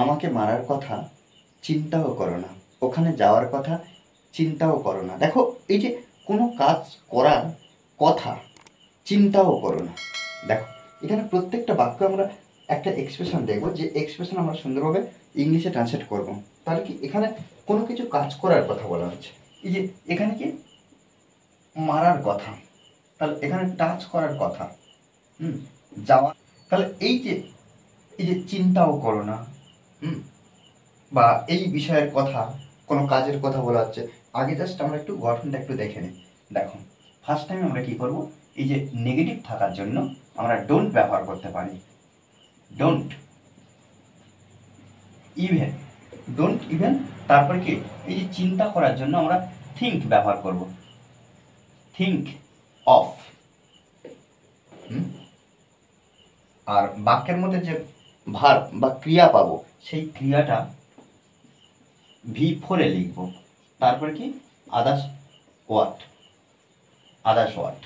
আমাকে মারার কথা চিন্তাও করো না, ওখানে যাওয়ার কথা চিন্তাও করো না। দেখো, এই যে কোনো কাজ করার কথা চিন্তাও করো না, দেখো এখানে প্রত্যেকটা বাক্য আমরা একটা এক্সপ্রেশন দেখব, যে এক্সপ্রেশন আমরা সুন্দরভাবে ইংলিশে ট্রান্সলেট করব। তাহলে কি এখানে কোনো কিছু কাজ করার কথা বলা হচ্ছে, এই যে এখানে কি মারার কথা, তাহলে এখানে টাচ করার কথা, যাওয়া, তাহলে এই যে চিন্তাও করো না, বা এই বিষয়ের কথা, কোনো কাজের কথা বলা হচ্ছে। আগে জাস্ট আমরা একটু গঠনটা একটু দেখে নিই। দেখো, ফার্স্ট টাইম আমরা কি করব, এই যে নেগেটিভ থাকার জন্য আমরা ডোন্ট ব্যবহার করতে পারি। Don't even, don't even. তারপরে কি, এই যে চিন্তা করার জন্য আমরা থিঙ্ক ব্যবহার করব, থিঙ্ক অফ। আর বাক্যের মধ্যে যে ভার্ব বা ক্রিয়া পাবো, সেই ক্রিয়াটা V4 এ লিখব। তারপরে কি, others word, others word,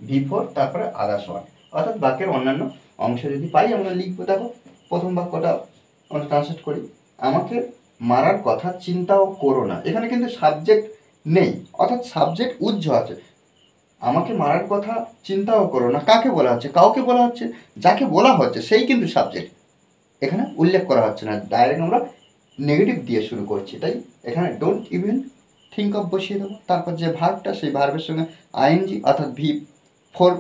V4, তারপরে আদার্স ওয়ার্ড, অর্থাৎ বাক্যের অন্যান্য অংশ যদি পাই আমরা লিখবো। দেখো প্রথম বাক্যটা আমরা ট্রান্সলেট করি, আমাকে মারার কথা চিন্তাও করো না। এখানে কিন্তু সাবজেক্ট নেই, অর্থাৎ সাবজেক্ট উজ্জ আছে। আমাকে মারার কথা চিন্তাও করো না, কাকে বলা হচ্ছে? কাউকে বলা হচ্ছে, যাকে বলা হচ্ছে সেই কিন্তু সাবজেক্ট, এখানে উল্লেখ করা হচ্ছে না। ডাইরেক্ট আমরা নেগেটিভ দিয়ে শুরু করছি, তাই এখানে ডোন্ট ইভেন থিঙ্ক অফ বসিয়ে দেবো। তারপর যে ভার্বটা, সেই ভার্বের সঙ্গে আইএনজি অর্থাৎ V4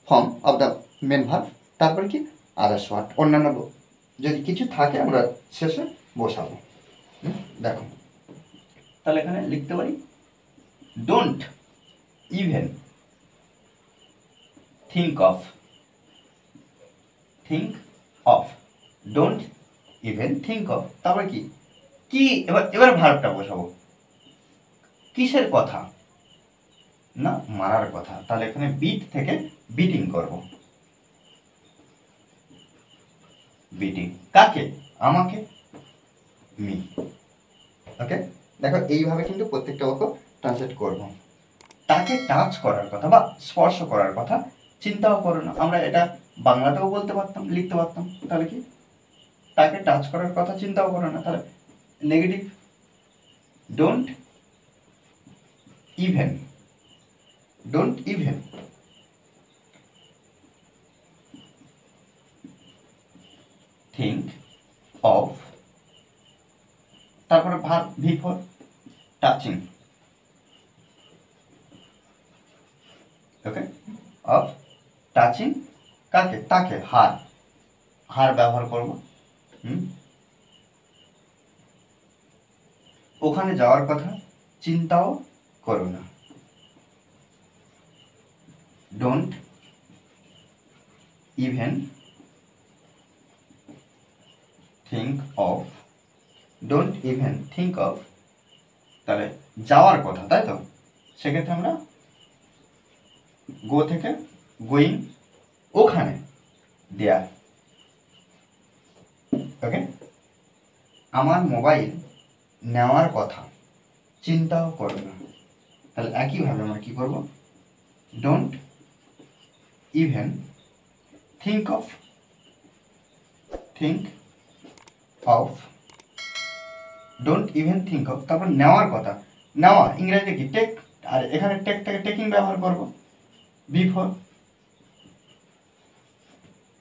form of the main verb. তারপর কি, আদার্স ওয়ার্ড, অন্যান্য যদি কিছু থাকে আমরা শেষে বসাবো। দেখো, তাহলে এখানে লিখতে পারি don't even think of, think of, don't even think of. তারপরে কি, কি এবার ভার্বটা বসাবো, কিসের কথা না, মারার কথা। তাহলে এখানে বিট থেকে বিটিং করব, বিটিং, কাকে? আমাকে, মি। ওকে, দেখো এইভাবে কিন্তু প্রত্যেকটা বাক্য ট্রান্সলেট করব। তাকে টাচ করার কথা বা স্পর্শ করার কথা চিন্তাও করো না, আমরা এটা বাংলাতেও বলতে পারতাম, লিখতে পারতাম। তাহলে কি, তাকে টাচ করার কথা চিন্তাও করো না, তাহলে negative, don't even, don't even think of, তারপরে verb V4 touching, okay, of touching, কাকে? তাকে, হার, হার ব্যবহার করব। ওখানে যাওয়ার কথা চিন্তাও করো না, don't even think of, don't even think of. তাহলে যাওয়ার কথা, তাই তো, সেক্ষেত্রে আমরা গো থেকে গোয়িং, ওখানে, দেয়ার। ওকে, আমার মোবাইল নেওয়ার কথা চিন্তাও করো না। তাহলে একইভাবে আমরা কি করব, don't even think of, think of, don't even think of. তারপর নেওয়ার কথা, নেওয়া ইংরেজিতে কি, টেক, আর এখানে টেক থেকে টেকিং ব্যবহার করব, V4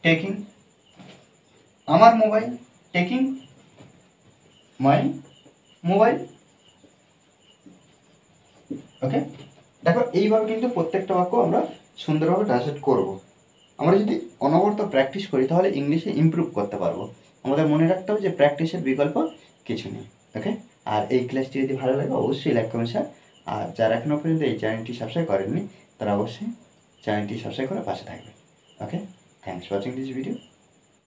টেকিং, আমার মোবাইল, টেকিং মাই মোবাইল। ওকে, দেখো এইভাবে কিন্তু প্রত্যেকটা বাক্য আমরা সুন্দরভাবে ট্রান্সলেট করব। আমরা যদি অনবরত প্র্যাকটিস করি তাহলে ইংলিশে ইমপ্রুভ করতে পারবো। আমাদের মনে রাখতে হবে যে প্র্যাকটিসের বিকল্প কিছু নেই। ওকে, আর এই ক্লাসটি যদি ভালো লাগে অবশ্যই লাইক কমেন্ট শেয়ার, আর যারা এখনও পর্যন্ত এই চ্যানেলটি সাবস্ক্রাইব করেননি তারা অবশ্যই চ্যানেলটি সাবস্ক্রাইব করে পাশে থাকবে। Okay, thanks for watching this video.